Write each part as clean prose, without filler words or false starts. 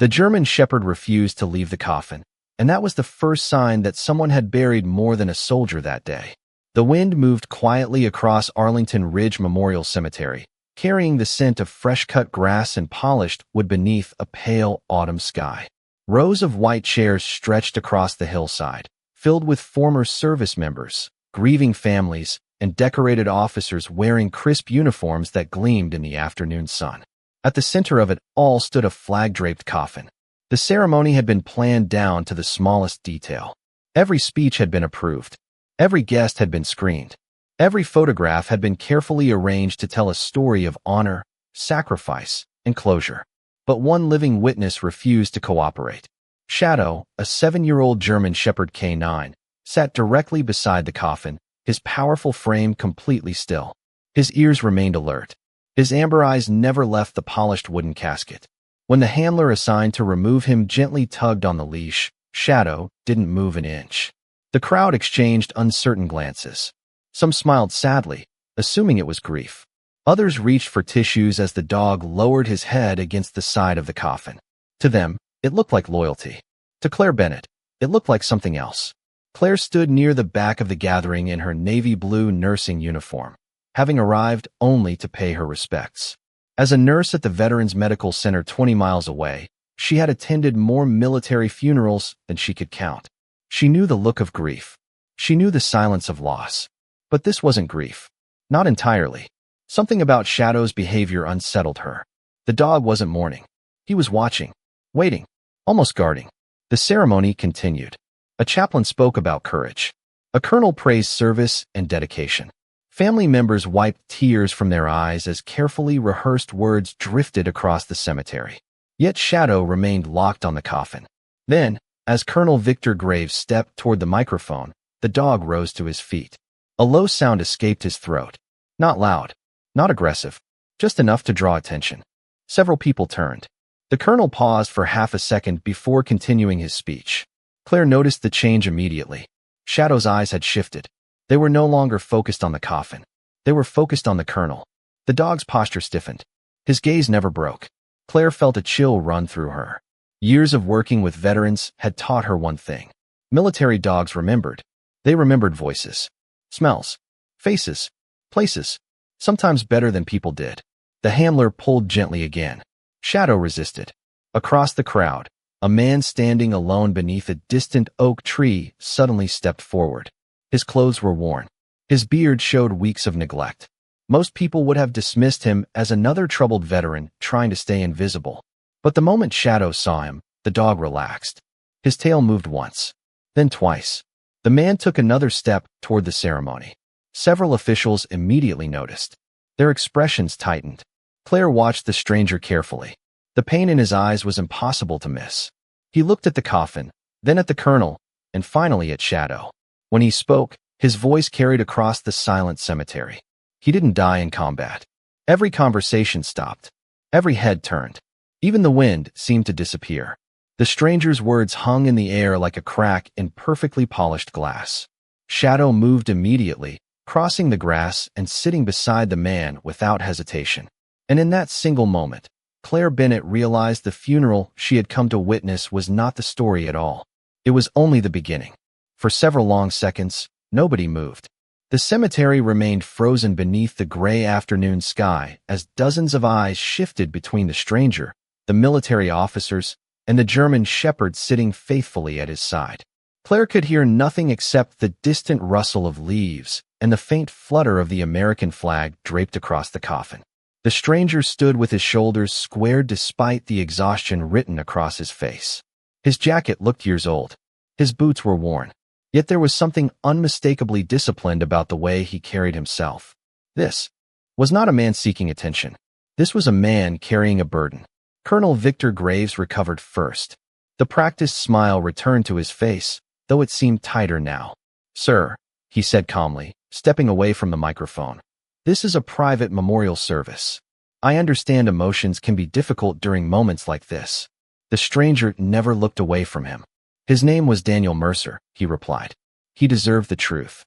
The German shepherd refused to leave the coffin, and that was the first sign that someone had buried more than a soldier that day. The wind moved quietly across Arlington Ridge Memorial Cemetery, carrying the scent of fresh-cut grass and polished wood beneath a pale autumn sky. Rows of white chairs stretched across the hillside, filled with former service members, grieving families, and decorated officers wearing crisp uniforms that gleamed in the afternoon sun. At the center of it all stood a flag-draped coffin. The ceremony had been planned down to the smallest detail. Every speech had been approved. Every guest had been screened. Every photograph had been carefully arranged to tell a story of honor, sacrifice, and closure. But one living witness refused to cooperate. Shadow, a 7-year-old German Shepherd K9, sat directly beside the coffin, his powerful frame completely still. His ears remained alert. His amber eyes never left the polished wooden casket. When the handler assigned to remove him gently tugged on the leash, Shadow didn't move an inch. The crowd exchanged uncertain glances. Some smiled sadly, assuming it was grief. Others reached for tissues as the dog lowered his head against the side of the coffin. To them, it looked like loyalty. To Claire Bennett, it looked like something else. Claire stood near the back of the gathering in her navy blue nursing uniform, having arrived only to pay her respects. As a nurse at the Veterans Medical Center 20 miles away, she had attended more military funerals than she could count. She knew the look of grief. She knew the silence of loss. But this wasn't grief. Not entirely. Something about Shadow's behavior unsettled her. The dog wasn't mourning. He was watching, waiting, almost guarding. The ceremony continued. A chaplain spoke about courage. A colonel praised service and dedication. Family members wiped tears from their eyes as carefully rehearsed words drifted across the cemetery. Yet Shadow remained locked on the coffin. Then, as Colonel Victor Graves stepped toward the microphone, the dog rose to his feet. A low sound escaped his throat. Not loud, not aggressive, just enough to draw attention. Several people turned. The colonel paused for half a second before continuing his speech. Claire noticed the change immediately. Shadow's eyes had shifted. They were no longer focused on the coffin. They were focused on the colonel. The dog's posture stiffened. His gaze never broke. Claire felt a chill run through her. Years of working with veterans had taught her one thing. Military dogs remembered. They remembered voices, smells, faces, places, sometimes better than people did. The handler pulled gently again. Shadow resisted. Across the crowd, a man standing alone beneath a distant oak tree suddenly stepped forward. His clothes were worn. His beard showed weeks of neglect. Most people would have dismissed him as another troubled veteran trying to stay invisible. But the moment Shadow saw him, the dog relaxed. His tail moved once, then twice. The man took another step toward the ceremony. Several officials immediately noticed. Their expressions tightened. Claire watched the stranger carefully. The pain in his eyes was impossible to miss. He looked at the coffin, then at the colonel, and finally at Shadow. When he spoke, his voice carried across the silent cemetery. He didn't die in combat. Every conversation stopped. Every head turned. Even the wind seemed to disappear. The stranger's words hung in the air like a crack in perfectly polished glass. Shadow moved immediately, crossing the grass and sitting beside the man without hesitation. And in that single moment, Claire Bennett realized the funeral she had come to witness was not the story at all. It was only the beginning. For several long seconds, nobody moved. The cemetery remained frozen beneath the gray afternoon sky as dozens of eyes shifted between the stranger, the military officers, and the German shepherd sitting faithfully at his side. Claire could hear nothing except the distant rustle of leaves and the faint flutter of the American flag draped across the coffin. The stranger stood with his shoulders squared despite the exhaustion written across his face. His jacket looked years old. His boots were worn. Yet there was something unmistakably disciplined about the way he carried himself. This was not a man seeking attention. This was a man carrying a burden. Colonel Victor Graves recovered first. The practiced smile returned to his face, though it seemed tighter now. "Sir," he said calmly, stepping away from the microphone. "This is a private memorial service. I understand emotions can be difficult during moments like this." The stranger never looked away from him. "His name was Daniel Mercer," he replied. "He deserved the truth."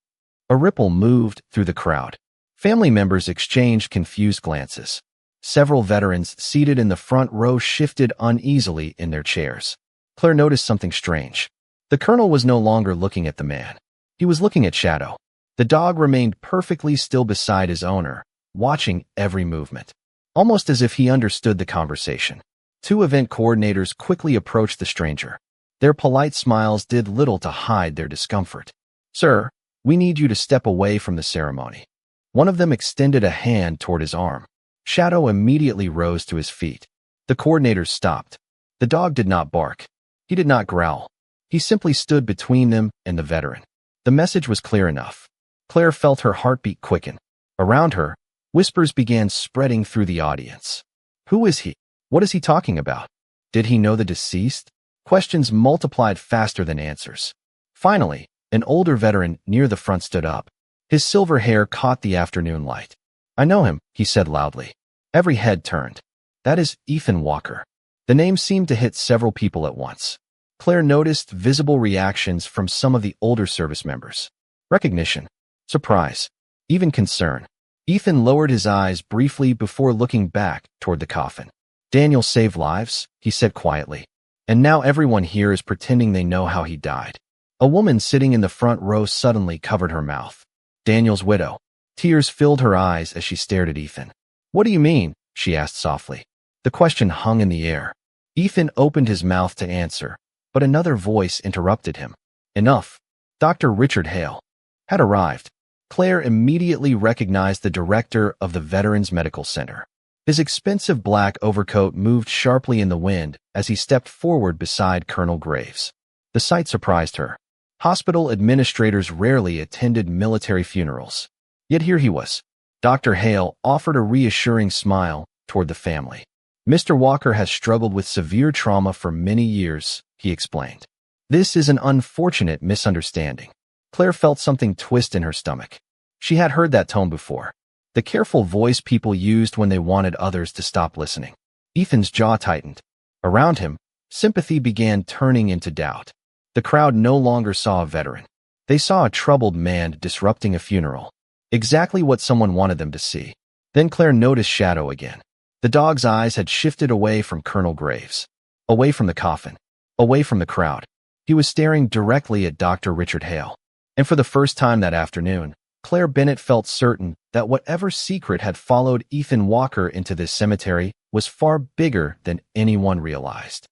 A ripple moved through the crowd. Family members exchanged confused glances. Several veterans seated in the front row shifted uneasily in their chairs. Claire noticed something strange. The colonel was no longer looking at the man. He was looking at Shadow. The dog remained perfectly still beside his owner, watching every movement, almost as if he understood the conversation. Two event coordinators quickly approached the stranger. Their polite smiles did little to hide their discomfort. "Sir, we need you to step away from the ceremony." One of them extended a hand toward his arm. Shadow immediately rose to his feet. The coordinators stopped. The dog did not bark. He did not growl. He simply stood between them and the veteran. The message was clear enough. Claire felt her heartbeat quicken. Around her, whispers began spreading through the audience. Who is he? What is he talking about? Did he know the deceased? Questions multiplied faster than answers. Finally, an older veteran near the front stood up. His silver hair caught the afternoon light. "I know him," he said loudly. Every head turned. "That is Ethan Walker." The name seemed to hit several people at once. Claire noticed visible reactions from some of the older service members. Recognition, surprise, even concern. Ethan lowered his eyes briefly before looking back toward the coffin. "Daniel saved lives," he said quietly. "And now everyone here is pretending they know how he died." A woman sitting in the front row suddenly covered her mouth. Daniel's widow. Tears filled her eyes as she stared at Ethan. "What do you mean?" she asked softly. The question hung in the air. Ethan opened his mouth to answer, but another voice interrupted him. "Enough." Dr. Richard Hale had arrived. Claire immediately recognized the director of the Veterans Medical Center. His expensive black overcoat moved sharply in the wind as he stepped forward beside Colonel Graves. The sight surprised her. Hospital administrators rarely attended military funerals. Yet here he was. Dr. Hale offered a reassuring smile toward the family. "Mr. Walker has struggled with severe trauma for many years," he explained. "This is an unfortunate misunderstanding." Claire felt something twist in her stomach. She had heard that tone before. The careful voice people used when they wanted others to stop listening. Ethan's jaw tightened. Around him, sympathy began turning into doubt. The crowd no longer saw a veteran. They saw a troubled man disrupting a funeral. Exactly what someone wanted them to see. Then Claire noticed Shadow again. The dog's eyes had shifted away from Colonel Graves. Away from the coffin. Away from the crowd. He was staring directly at Dr. Richard Hale. And for the first time that afternoon, Claire Bennett felt certain that whatever secret had followed Ethan Walker into this cemetery was far bigger than anyone realized.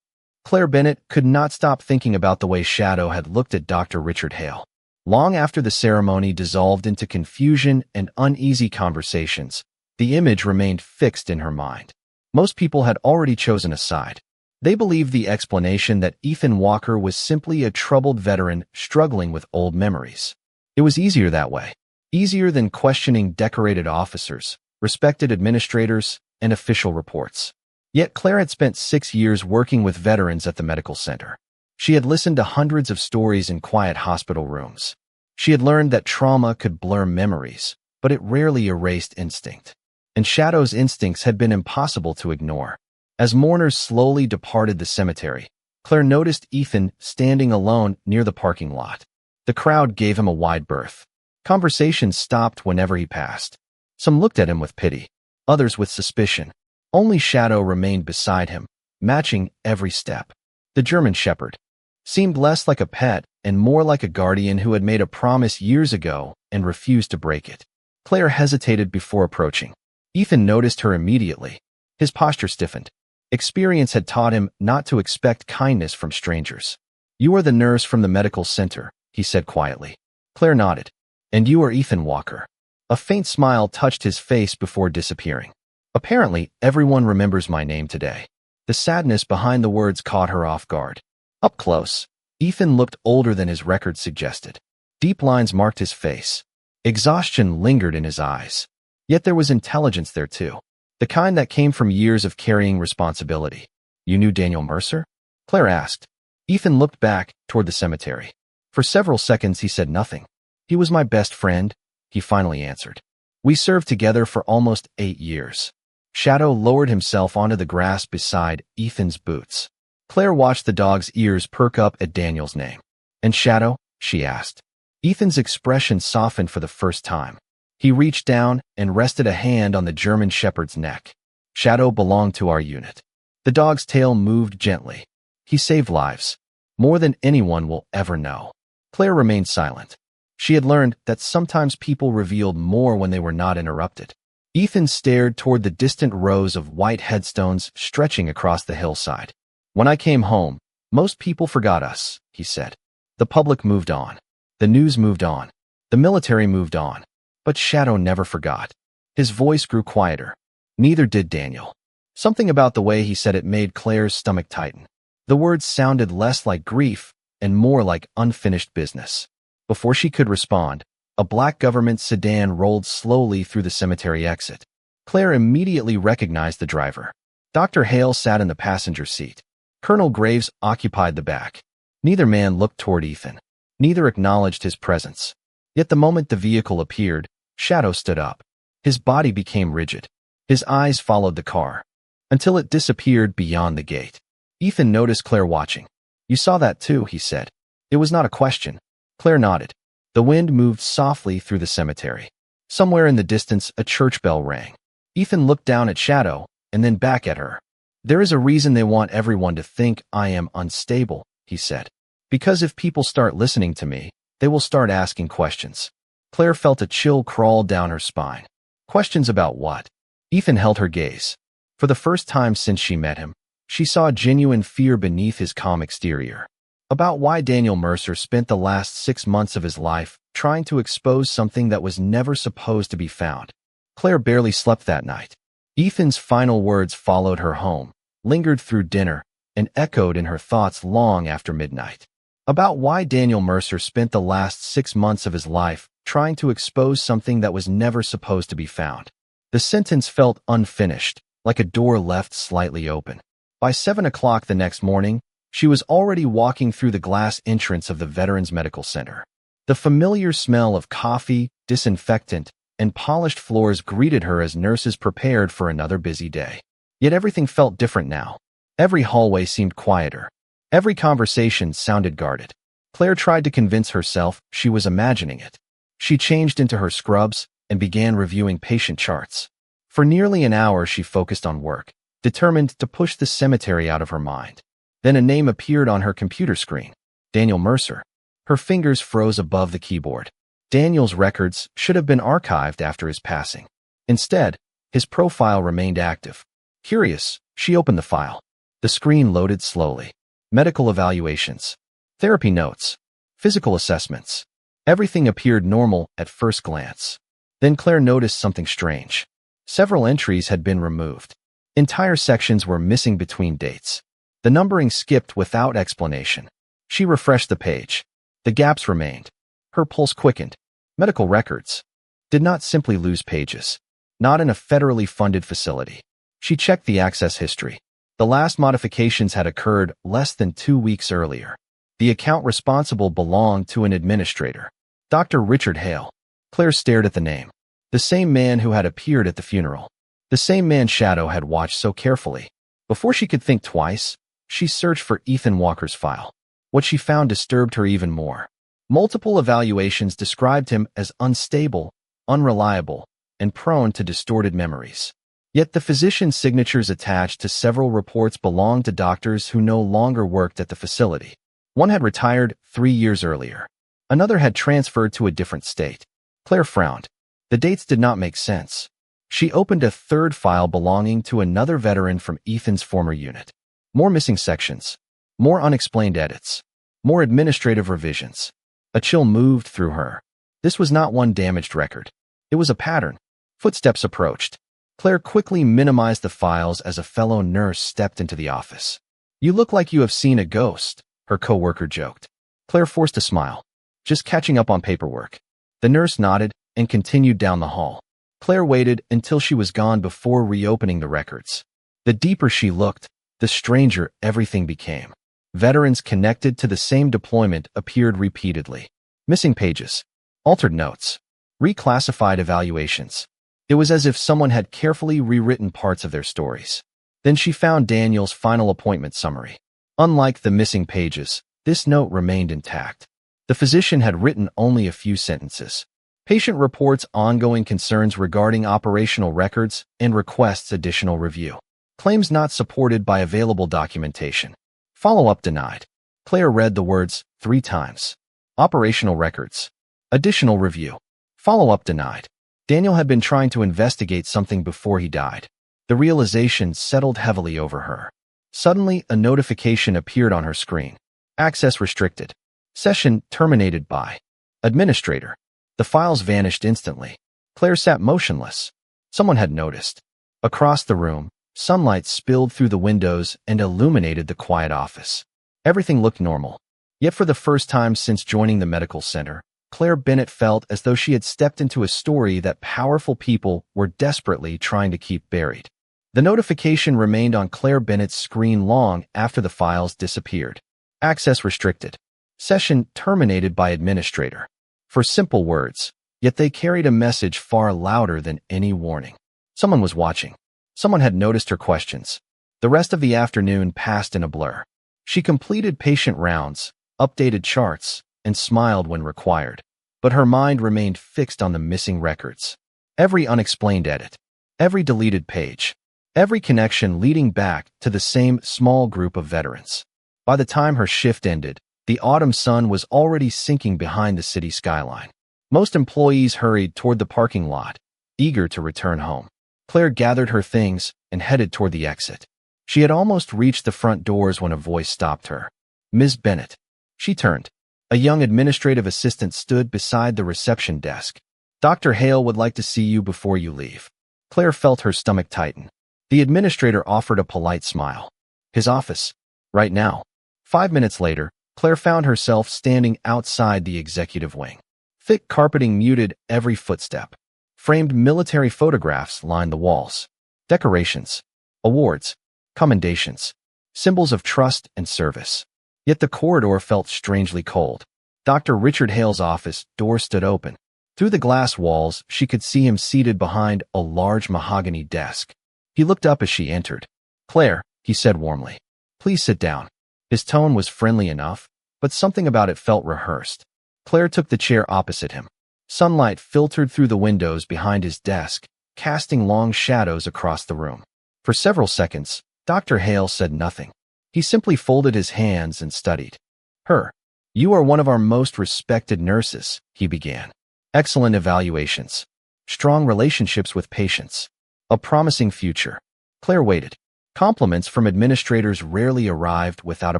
Claire Bennett could not stop thinking about the way Shadow had looked at Dr. Richard Hale. Long after the ceremony dissolved into confusion and uneasy conversations, the image remained fixed in her mind. Most people had already chosen a side. They believed the explanation that Ethan Walker was simply a troubled veteran struggling with old memories. It was easier that way. Easier than questioning decorated officers, respected administrators, and official reports. Yet Claire had spent 6 years working with veterans at the medical center. She had listened to hundreds of stories in quiet hospital rooms. She had learned that trauma could blur memories, but it rarely erased instinct. And Shadow's instincts had been impossible to ignore. As mourners slowly departed the cemetery, Claire noticed Ethan standing alone near the parking lot. The crowd gave him a wide berth. Conversations stopped whenever he passed. Some looked at him with pity, others with suspicion. Only Shadow remained beside him, matching every step. The German Shepherd seemed less like a pet and more like a guardian who had made a promise years ago and refused to break it. Claire hesitated before approaching. Ethan noticed her immediately. His posture stiffened. Experience had taught him not to expect kindness from strangers. "You are the nurse from the medical center," he said quietly. Claire nodded. "And you are Ethan Walker." A faint smile touched his face before disappearing. "Apparently, everyone remembers my name today." The sadness behind the words caught her off guard. Up close, Ethan looked older than his record suggested. Deep lines marked his face. Exhaustion lingered in his eyes. Yet there was intelligence there too. The kind that came from years of carrying responsibility. "You knew Daniel Mercer?" Claire asked. Ethan looked back toward the cemetery. For several seconds he said nothing. "He was my best friend," he finally answered. "We served together for almost 8 years." Shadow lowered himself onto the grass beside Ethan's boots. Claire watched the dog's ears perk up at Daniel's name. "And Shadow?" she asked. Ethan's expression softened for the first time. He reached down and rested a hand on the German Shepherd's neck. Shadow belonged to our unit. The dog's tail moved gently. He saved lives. More than anyone will ever know. Claire remained silent. She had learned that sometimes people revealed more when they were not interrupted. Ethan stared toward the distant rows of white headstones stretching across the hillside. When I came home, most people forgot us, he said. The public moved on. The news moved on. The military moved on. But Shadow never forgot. His voice grew quieter. Neither did Daniel. Something about the way he said it made Claire's stomach tighten. The words sounded less like grief and more like unfinished business. Before she could respond, a black government sedan rolled slowly through the cemetery exit. Claire immediately recognized the driver. Dr. Hale sat in the passenger seat. Colonel Graves occupied the back. Neither man looked toward Ethan. Neither acknowledged his presence. Yet the moment the vehicle appeared, Shadow stood up. His body became rigid. His eyes followed the car, until it disappeared beyond the gate. Ethan noticed Claire watching. You saw that too, he said. It was not a question. Claire nodded. The wind moved softly through the cemetery. Somewhere in the distance, a church bell rang. Ethan looked down at Shadow and then back at her. There is a reason they want everyone to think I am unstable, he said. Because if people start listening to me, they will start asking questions. Claire felt a chill crawl down her spine. Questions about what? Ethan held her gaze. For the first time since she met him, she saw genuine fear beneath his calm exterior. About why Daniel Mercer spent the last 6 months of his life trying to expose something that was never supposed to be found. Claire barely slept that night. Ethan's final words followed her home, lingered through dinner, and echoed in her thoughts long after midnight. About why Daniel Mercer spent the last 6 months of his life trying to expose something that was never supposed to be found. The sentence felt unfinished, like a door left slightly open. By 7 o'clock the next morning, she was already walking through the glass entrance of the Veterans Medical Center. The familiar smell of coffee, disinfectant, and polished floors greeted her as nurses prepared for another busy day. Yet everything felt different now. Every hallway seemed quieter. Every conversation sounded guarded. Claire tried to convince herself she was imagining it. She changed into her scrubs and began reviewing patient charts. For nearly an hour she focused on work, determined to push the cemetery out of her mind. Then a name appeared on her computer screen. Daniel Mercer. Her fingers froze above the keyboard. Daniel's records should have been archived after his passing. Instead, his profile remained active. Curious, she opened the file. The screen loaded slowly. Medical evaluations. Therapy notes. Physical assessments. Everything appeared normal at first glance. Then Claire noticed something strange. Several entries had been removed. Entire sections were missing between dates. The numbering skipped without explanation. She refreshed the page. The gaps remained. Her pulse quickened. Medical records. Did not simply lose pages. Not in a federally funded facility. She checked the access history. The last modifications had occurred less than 2 weeks earlier. The account responsible belonged to an administrator. Dr. Richard Hale. Claire stared at the name. The same man who had appeared at the funeral. The same man Shadow had watched so carefully. Before she could think twice, she searched for Ethan Walker's file. What she found disturbed her even more. Multiple evaluations described him as unstable, unreliable, and prone to distorted memories. Yet the physician's signatures attached to several reports belonged to doctors who no longer worked at the facility. One had retired 3 years earlier. Another had transferred to a different state. Claire frowned. The dates did not make sense. She opened a third file belonging to another veteran from Ethan's former unit. More missing sections. More unexplained edits. More administrative revisions. A chill moved through her. This was not one damaged record. It was a pattern. Footsteps approached. Claire quickly minimized the files as a fellow nurse stepped into the office. You look like you have seen a ghost, her coworker joked. Claire forced a smile. Just catching up on paperwork. The nurse nodded and continued down the hall. Claire waited until she was gone before reopening the records. The deeper she looked, the stranger everything became. Veterans connected to the same deployment appeared repeatedly. Missing pages. Altered notes. Reclassified evaluations. It was as if someone had carefully rewritten parts of their stories. Then she found Daniel's final appointment summary. Unlike the missing pages, this note remained intact. The physician had written only a few sentences. Patient reports ongoing concerns regarding operational records and requests additional review. Claims not supported by available documentation. Follow-up denied. Claire read the words 3 times. Operational records. Additional review. Follow-up denied. Daniel had been trying to investigate something before he died. The realization settled heavily over her. Suddenly, a notification appeared on her screen. Access restricted. Session terminated by administrator. The files vanished instantly. Claire sat motionless. Someone had noticed. Across the room, sunlight spilled through the windows and illuminated the quiet office. Everything looked normal. Yet for the first time since joining the medical center, Claire Bennett felt as though she had stepped into a story that powerful people were desperately trying to keep buried. The notification remained on Claire Bennett's screen long after the files disappeared. Access restricted. Session terminated by administrator. For simple words, yet they carried a message far louder than any warning. Someone was watching. Someone had noticed her questions. The rest of the afternoon passed in a blur. She completed patient rounds, updated charts, and smiled when required. But her mind remained fixed on the missing records. Every unexplained edit. Every deleted page. Every connection leading back to the same small group of veterans. By the time her shift ended, the autumn sun was already sinking behind the city skyline. Most employees hurried toward the parking lot, eager to return home. Claire gathered her things and headed toward the exit. She had almost reached the front doors when a voice stopped her. Ms. Bennett. She turned. A young administrative assistant stood beside the reception desk. Dr. Hale would like to see you before you leave. Claire felt her stomach tighten. The administrator offered a polite smile. His office. Right now. 5 minutes later, Claire found herself standing outside the executive wing. Thick carpeting muted every footstep. Framed military photographs lined the walls. Decorations. Awards. Commendations. Symbols of trust and service. Yet the corridor felt strangely cold. Dr. Richard Hale's office door stood open. Through the glass walls, she could see him seated behind a large mahogany desk. He looked up as she entered. Claire, he said warmly. Please sit down. His tone was friendly enough, but something about it felt rehearsed. Claire took the chair opposite him. Sunlight filtered through the windows behind his desk, casting long shadows across the room. For several seconds, Dr. Hale said nothing. He simply folded his hands and studied her. You are one of our most respected nurses, he began. Excellent evaluations. Strong relationships with patients. A promising future. Claire waited. Compliments from administrators rarely arrived without a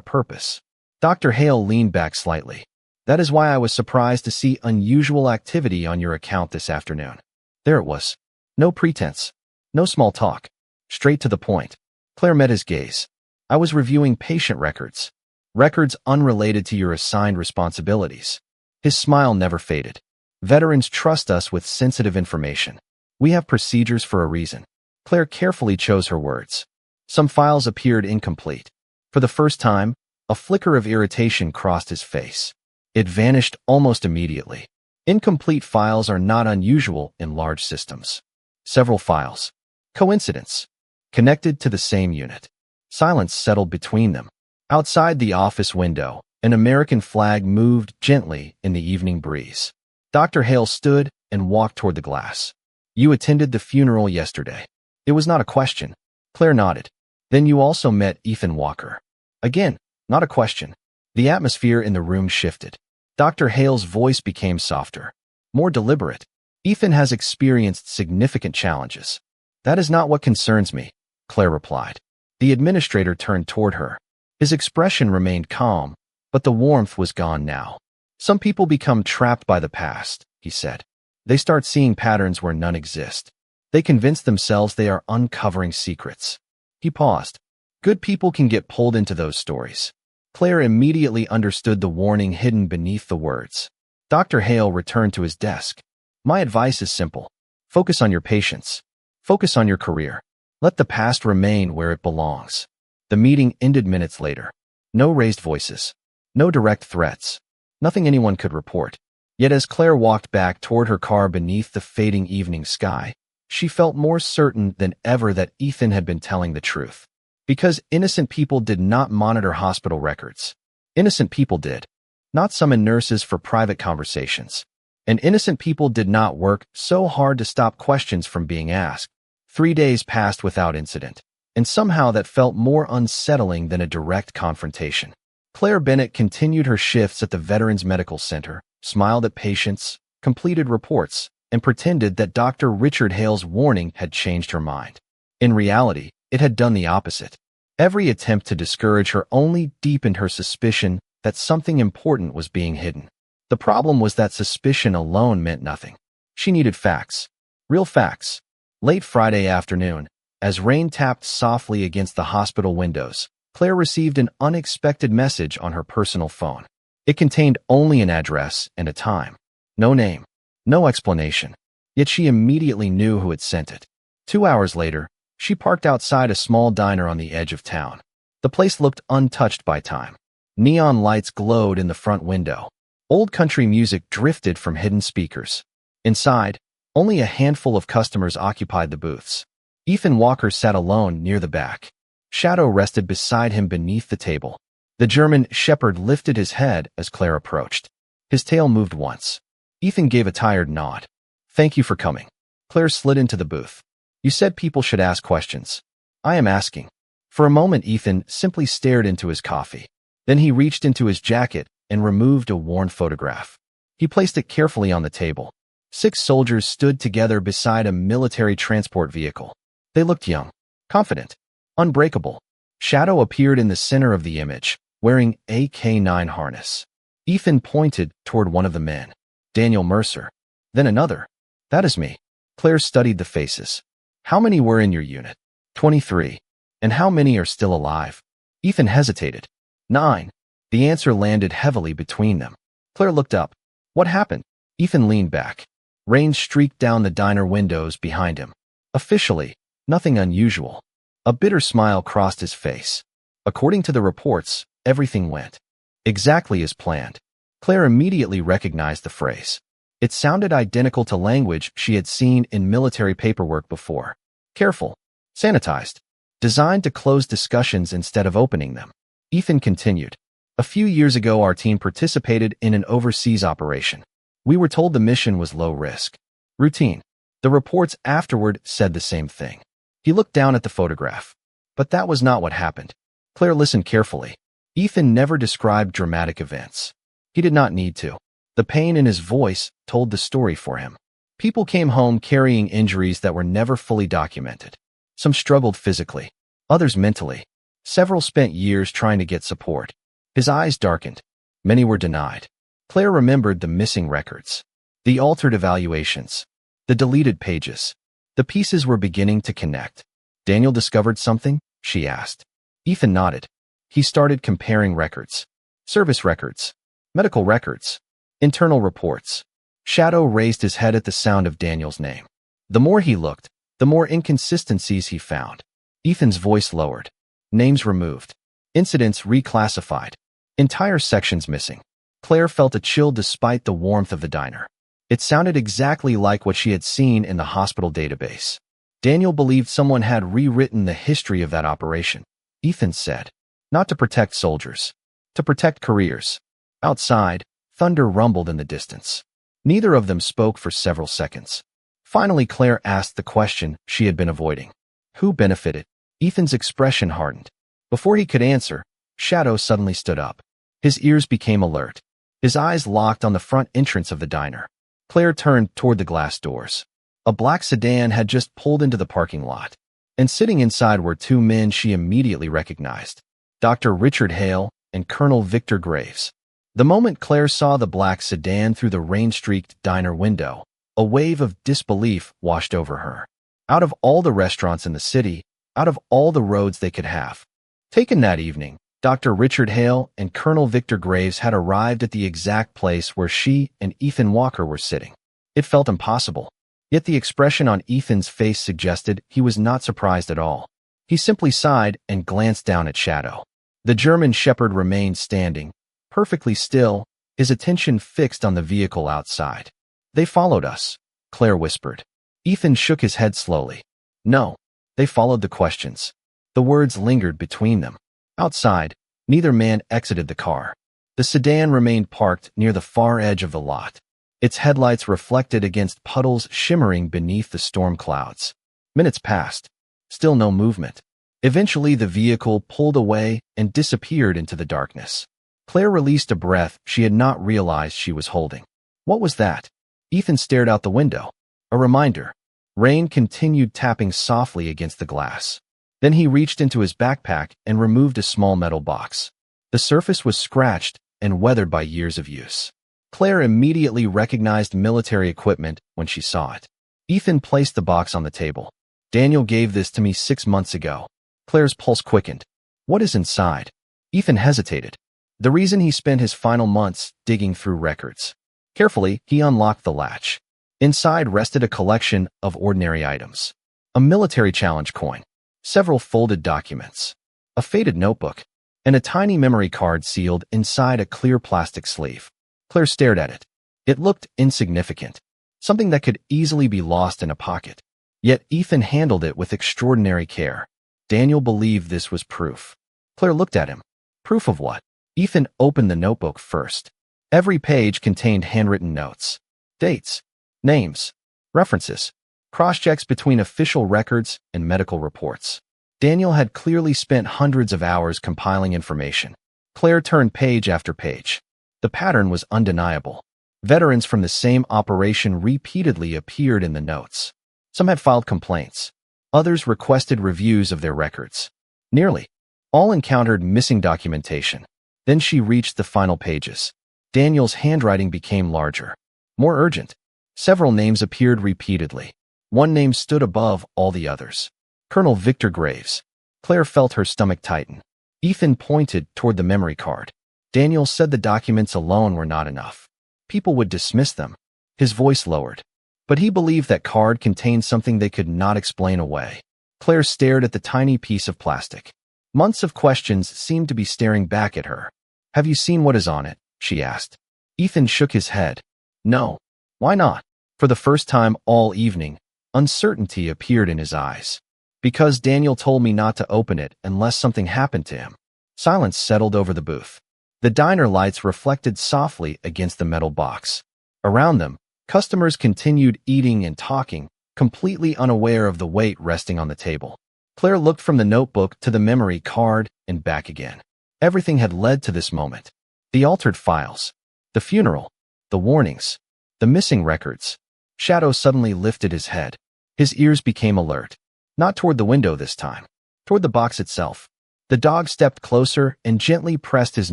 purpose. Dr. Hale leaned back slightly. That is why I was surprised to see unusual activity on your account this afternoon. There it was. No pretense. No small talk. Straight to the point. Claire met his gaze. I was reviewing patient records. Records unrelated to your assigned responsibilities. His smile never faded. Veterans trust us with sensitive information. We have procedures for a reason. Claire carefully chose her words. Some files appeared incomplete. For the first time, a flicker of irritation crossed his face. It vanished almost immediately. Incomplete files are not unusual in large systems. Several files. Coincidence. Connected to the same unit. Silence settled between them. Outside the office window, an American flag moved gently in the evening breeze. Dr. Hale stood and walked toward the glass. You attended the funeral yesterday. It was not a question. Claire nodded. Then you also met Ethan Walker. Again, not a question. The atmosphere in the room shifted. Dr. Hale's voice became softer, more deliberate. Ethan has experienced significant challenges. That is not what concerns me, Claire replied. The administrator turned toward her. His expression remained calm, but the warmth was gone now. Some people become trapped by the past, he said. They start seeing patterns where none exist. They convince themselves they are uncovering secrets. He paused. Good people can get pulled into those stories. Claire immediately understood the warning hidden beneath the words. Dr. Hale returned to his desk. My advice is simple. Focus on your patients. Focus on your career. Let the past remain where it belongs. The meeting ended minutes later. No raised voices. No direct threats. Nothing anyone could report. Yet as Claire walked back toward her car beneath the fading evening sky, she felt more certain than ever that Ethan had been telling the truth. Because innocent people did not monitor hospital records. Innocent people did. Not summon nurses for private conversations. and innocent people did not work so hard to stop questions from being asked. 3 days passed without incident, and somehow that felt more unsettling than a direct confrontation. Claire Bennett continued her shifts at the Veterans Medical Center, smiled at patients, completed reports, and pretended that Dr. Richard Hale's warning had changed her mind. In reality, it had done the opposite. Every attempt to discourage her only deepened her suspicion that something important was being hidden. The problem was that suspicion alone meant nothing. She needed facts. Real facts. Late Friday afternoon, as rain tapped softly against the hospital windows, Claire received an unexpected message on her personal phone. It contained only an address and a time. No name. No explanation. Yet she immediately knew who had sent it. 2 hours later, she parked outside a small diner on the edge of town. The place looked untouched by time. Neon lights glowed in the front window. Old country music drifted from hidden speakers. Inside, only a handful of customers occupied the booths. Ethan Walker sat alone near the back. Shadow rested beside him beneath the table. The German shepherd lifted his head as Claire approached. His tail moved once. Ethan gave a tired nod. "Thank you for coming." Claire slid into the booth. "You said people should ask questions. I am asking." For a moment, Ethan simply stared into his coffee. Then he reached into his jacket and removed a worn photograph. He placed it carefully on the table. 6 soldiers stood together beside a military transport vehicle. They looked young, confident, unbreakable. Shadow appeared in the center of the image, wearing a K9 harness. Ethan pointed toward one of the men. "Daniel Mercer." Then another. "That is me." Claire studied the faces. "How many were in your unit?" 23. "And how many are still alive?" Ethan hesitated. 9. The answer landed heavily between them. Claire looked up. "What happened?" Ethan leaned back. Rain streaked down the diner windows behind him. Officially, nothing unusual. A bitter smile crossed his face. According to the reports, everything went exactly as planned. Claire immediately recognized the phrase. It sounded identical to language she had seen in military paperwork before. Careful, sanitized, designed to close discussions instead of opening them. Ethan continued. "A few years ago, our team participated in an overseas operation. We were told the mission was low risk. Routine. The reports afterward said the same thing." He looked down at the photograph. But that was not what happened. Claire listened carefully. Ethan never described dramatic events. He did not need to. The pain in his voice told the story for him. People came home carrying injuries that were never fully documented. Some struggled physically, others mentally. Several spent years trying to get support. His eyes darkened. Many were denied. Claire remembered the missing records, the altered evaluations, the deleted pages. The pieces were beginning to connect. "Daniel discovered something?" she asked. Ethan nodded. He started comparing records. Service records, medical records, internal reports. Shadow raised his head at the sound of Daniel's name. The more he looked, the more inconsistencies he found. Ethan's voice lowered. Names removed. Incidents reclassified. Entire sections missing. Claire felt a chill despite the warmth of the diner. It sounded exactly like what she had seen in the hospital database. Daniel believed someone had rewritten the history of that operation. Ethan said, "Not to protect soldiers, to protect careers." Outside, thunder rumbled in the distance. Neither of them spoke for several seconds. Finally, Claire asked the question she had been avoiding. Who benefited? Ethan's expression hardened. Before he could answer, Shadow suddenly stood up. His ears became alert. His eyes locked on the front entrance of the diner. Claire turned toward the glass doors. A black sedan had just pulled into the parking lot, and sitting inside were 2 men she immediately recognized, Dr. Richard Hale and Colonel Victor Graves. The moment Claire saw the black sedan through the rain-streaked diner window, a wave of disbelief washed over her. Out of all the restaurants in the city, out of all the roads they could have taken that evening, Dr. Richard Hale and Colonel Victor Graves had arrived at the exact place where she and Ethan Walker were sitting. It felt impossible. Yet the expression on Ethan's face suggested he was not surprised at all. He simply sighed and glanced down at Shadow. The German shepherd remained standing, perfectly still, his attention fixed on the vehicle outside. "They followed us," Claire whispered. Ethan shook his head slowly. "No, they followed the questions." The words lingered between them. Outside, neither man exited the car. The sedan remained parked near the far edge of the lot. its headlights reflected against puddles shimmering beneath the storm clouds. Minutes passed. Still no movement. Eventually, the vehicle pulled away and disappeared into the darkness. Claire released a breath she had not realized she was holding. What was that? Ethan stared out the window. A reminder. Rain continued tapping softly against the glass. Then he reached into his backpack and removed a small metal box. The surface was scratched and weathered by years of use. Claire immediately recognized military equipment when she saw it. Ethan placed the box on the table. Daniel gave this to me 6 months ago. Claire's pulse quickened. What is inside? Ethan hesitated. The reason he spent his final months digging through records. Carefully, he unlocked the latch. Inside rested a collection of ordinary items. A military challenge coin, several folded documents, a faded notebook, and a tiny memory card sealed inside a clear plastic sleeve. Claire stared at it. It looked insignificant, something that could easily be lost in a pocket. Yet Ethan handled it with extraordinary care. Daniel believed this was proof. Claire looked at him. Proof of what? Ethan opened the notebook first. Every page contained handwritten notes, dates, names, references, cross-checks between official records and medical reports. Daniel had clearly spent hundreds of hours compiling information. Claire turned page after page. The pattern was undeniable. Veterans from the same operation repeatedly appeared in the notes. Some had filed complaints. Others requested reviews of their records. Nearly all encountered missing documentation. Then she reached the final pages. Daniel's handwriting became larger, more urgent. Several names appeared repeatedly. One name stood above all the others. Colonel Victor Graves. Claire felt her stomach tighten. Ethan pointed toward the memory card. Daniel said the documents alone were not enough. People would dismiss them. His voice lowered. But he believed that card contained something they could not explain away. Claire stared at the tiny piece of plastic. Months of questions seemed to be staring back at her. Have you seen what is on it? She asked. Ethan shook his head. No. Why not? For the first time all evening, uncertainty appeared in his eyes. Because Daniel told me not to open it unless something happened to him. Silence settled over the booth. The diner lights reflected softly against the metal box. Around them, customers continued eating and talking, completely unaware of the weight resting on the table. Claire looked from the notebook to the memory card and back again. Everything had led to this moment. The altered files, the funeral, the warnings, the missing records. Shadow suddenly lifted his head. His ears became alert. Not toward the window this time, toward the box itself. The dog stepped closer and gently pressed his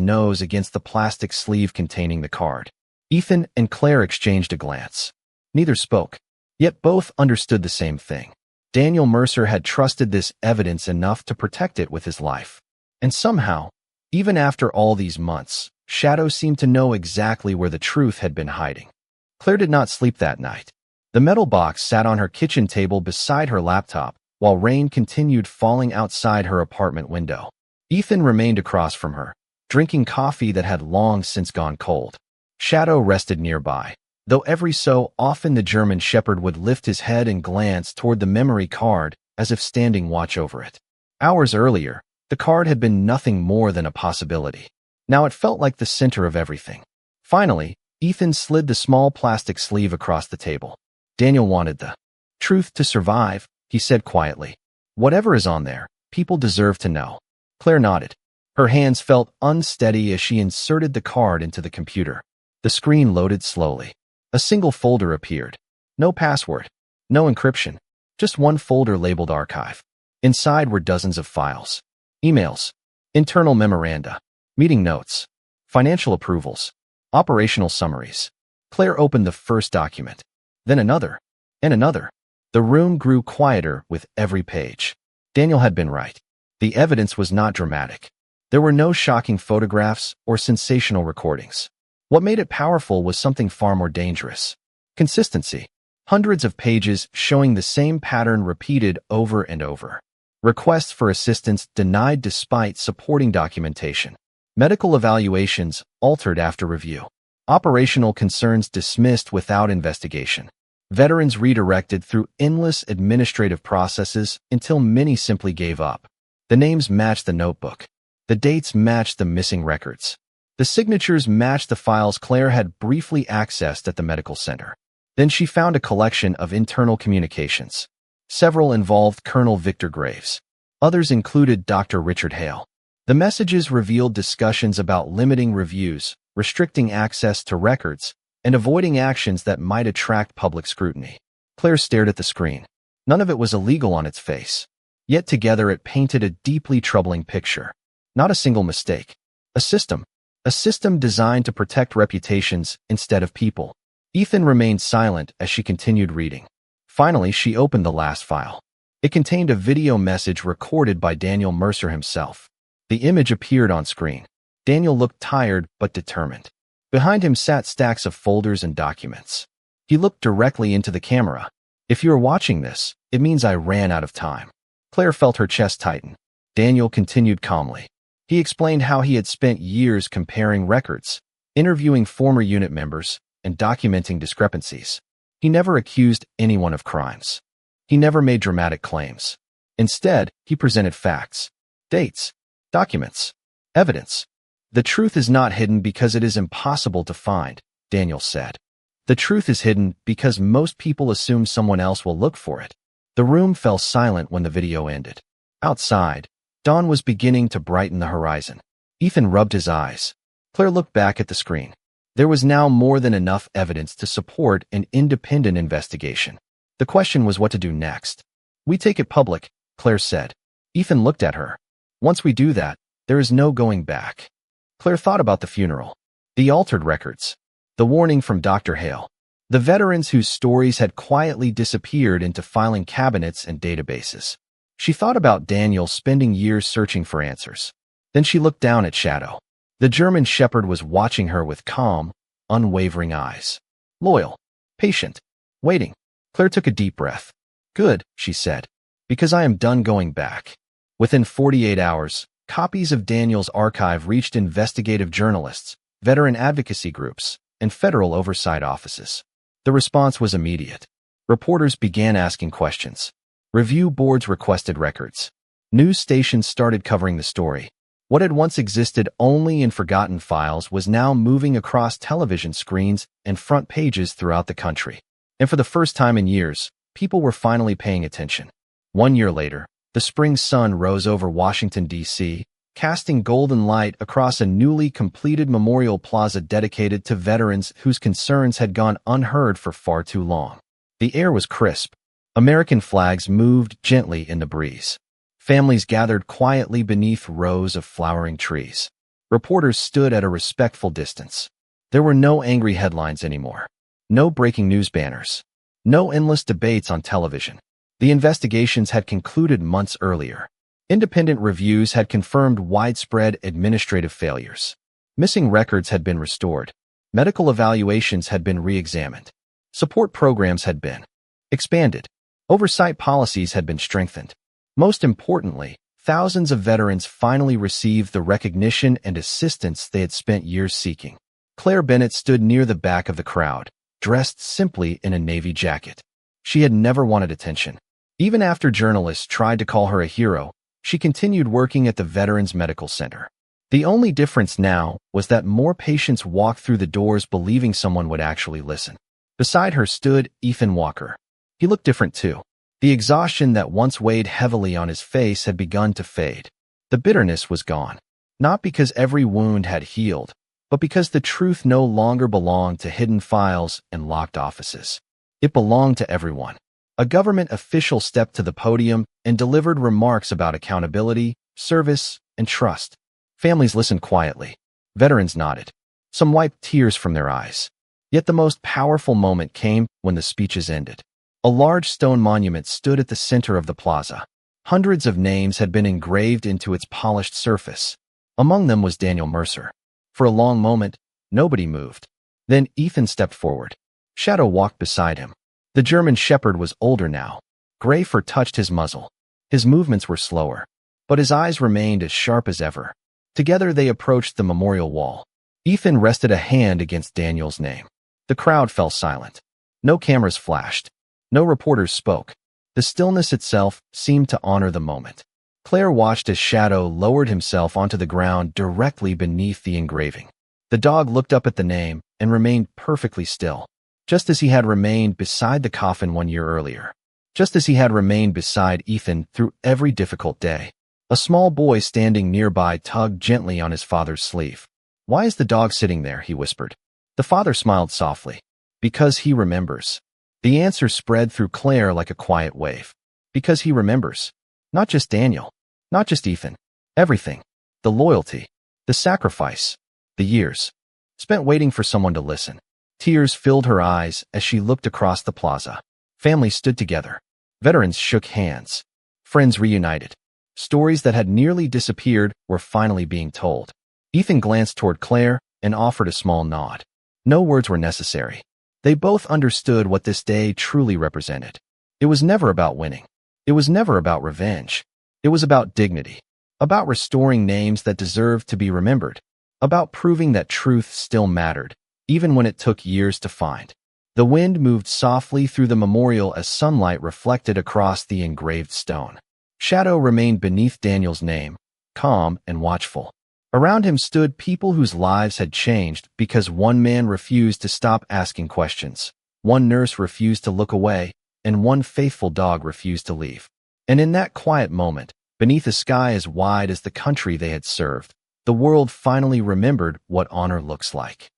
nose against the plastic sleeve containing the card. Ethan and Claire exchanged a glance. Neither spoke, yet both understood the same thing. Daniel Mercer had trusted this evidence enough to protect it with his life. And somehow, even after all these months, Shadow seemed to know exactly where the truth had been hiding. Claire did not sleep that night. The metal box sat on her kitchen table beside her laptop, while rain continued falling outside her apartment window. Ethan remained across from her, drinking coffee that had long since gone cold. Shadow rested nearby, though every so often the German shepherd would lift his head and glance toward the memory card as if standing watch over it. Hours earlier, the card had been nothing more than a possibility. Now it felt like the center of everything. Finally, Ethan slid the small plastic sleeve across the table. Daniel wanted the truth to survive, he said quietly. Whatever is on there, people deserve to know. Claire nodded. Her hands felt unsteady as she inserted the card into the computer. The screen loaded slowly. A single folder appeared. No password, no encryption, just one folder labeled archive. Inside were dozens of files. Emails, internal memoranda, meeting notes, financial approvals, operational summaries. Claire opened the first document, then another, and another. The room grew quieter with every page. Daniel had been right. The evidence was not dramatic. There were no shocking photographs or sensational recordings. What made it powerful was something far more dangerous. Consistency. Hundreds of pages showing the same pattern repeated over and over. Requests for assistance denied despite supporting documentation. Medical evaluations altered after review. Operational concerns dismissed without investigation. Veterans redirected through endless administrative processes until many simply gave up. The names matched the notebook. The dates matched the missing records. The signatures matched the files Claire had briefly accessed at the medical center. Then she found a collection of internal communications. Several involved Colonel Victor Graves. Others included Dr. Richard Hale. The messages revealed discussions about limiting reviews, restricting access to records, and avoiding actions that might attract public scrutiny. Claire stared at the screen. None of it was illegal on its face. Yet together it painted a deeply troubling picture. Not a single mistake. A system. A system designed to protect reputations instead of people. Ethan remained silent as she continued reading. Finally, she opened the last file. It contained a video message recorded by Daniel Mercer himself. The image appeared on screen. Daniel looked tired but determined. Behind him sat stacks of folders and documents. He looked directly into the camera. "If you are watching this, it means I ran out of time." Claire felt her chest tighten. Daniel continued calmly. He explained how he had spent years comparing records, interviewing former unit members, and documenting discrepancies. He never accused anyone of crimes. He never made dramatic claims. Instead, he presented facts, dates, documents, evidence. "The truth is not hidden because it is impossible to find," Daniel said. "The truth is hidden because most people assume someone else will look for it." The room fell silent when the video ended. Outside, dawn was beginning to brighten the horizon. Ethan rubbed his eyes. Claire looked back at the screen. There was now more than enough evidence to support an independent investigation. The question was what to do next. "We take it public," Claire said. Ethan looked at her. "Once we do that, there is no going back." Claire thought about the funeral, the altered records, the warning from Dr. Hale, the veterans whose stories had quietly disappeared into filing cabinets and databases. She thought about Daniel spending years searching for answers. Then she looked down at Shadow. The German Shepherd was watching her with calm, unwavering eyes. Loyal, patient, waiting. Claire took a deep breath. "Good," she said, "because I am done going back." Within 48 hours, copies of Daniel's archive reached investigative journalists, veteran advocacy groups, and federal oversight offices. The response was immediate. Reporters began asking questions. Review boards requested records. News stations started covering the story. What had once existed only in forgotten files was now moving across television screens and front pages throughout the country. And for the first time in years, people were finally paying attention. 1 year later, the spring sun rose over Washington, D.C., casting golden light across a newly completed memorial plaza dedicated to veterans whose concerns had gone unheard for far too long. The air was crisp. American flags moved gently in the breeze. Families gathered quietly beneath rows of flowering trees. Reporters stood at a respectful distance. There were no angry headlines anymore. No breaking news banners. No endless debates on television. The investigations had concluded months earlier. Independent reviews had confirmed widespread administrative failures. Missing records had been restored. Medical evaluations had been re-examined. Support programs had been expanded. Oversight policies had been strengthened. Most importantly, thousands of veterans finally received the recognition and assistance they had spent years seeking. Claire Bennett stood near the back of the crowd, dressed simply in a navy jacket. She had never wanted attention. Even after journalists tried to call her a hero, she continued working at the Veterans Medical Center. The only difference now was that more patients walked through the doors believing someone would actually listen. Beside her stood Ethan Walker. He looked different too. The exhaustion that once weighed heavily on his face had begun to fade. The bitterness was gone. Not because every wound had healed, but because the truth no longer belonged to hidden files and locked offices. It belonged to everyone. A government official stepped to the podium and delivered remarks about accountability, service, and trust. Families listened quietly. Veterans nodded. Some wiped tears from their eyes. Yet the most powerful moment came when the speeches ended. A large stone monument stood at the center of the plaza. Hundreds of names had been engraved into its polished surface. Among them was Daniel Mercer. For a long moment, nobody moved. Then Ethan stepped forward. Shadow walked beside him. The German Shepherd was older now. Gray fur touched his muzzle. His movements were slower, but his eyes remained as sharp as ever. Together they approached the memorial wall. Ethan rested a hand against Daniel's name. The crowd fell silent. No cameras flashed. No reporters spoke. The stillness itself seemed to honor the moment. Claire watched as Shadow lowered himself onto the ground directly beneath the engraving. The dog looked up at the name and remained perfectly still, just as he had remained beside the coffin 1 year earlier. Just as he had remained beside Ethan through every difficult day. A small boy standing nearby tugged gently on his father's sleeve. "Why is the dog sitting there?" he whispered. The father smiled softly. "Because he remembers." The answer spread through Claire like a quiet wave. Because he remembers. Not just Daniel. Not just Ethan. Everything. The loyalty. The sacrifice. The years. Spent waiting for someone to listen. Tears filled her eyes as she looked across the plaza. Families stood together. Veterans shook hands. Friends reunited. Stories that had nearly disappeared were finally being told. Ethan glanced toward Claire and offered a small nod. No words were necessary. They both understood what this day truly represented. It was never about winning. It was never about revenge. It was about dignity. About restoring names that deserved to be remembered. About proving that truth still mattered, even when it took years to find. The wind moved softly through the memorial as sunlight reflected across the engraved stone. Shadow remained beneath Daniel's name, calm and watchful. Around him stood people whose lives had changed because one man refused to stop asking questions, one nurse refused to look away, and one faithful dog refused to leave. And in that quiet moment, beneath a sky as wide as the country they had served, the world finally remembered what honor looks like.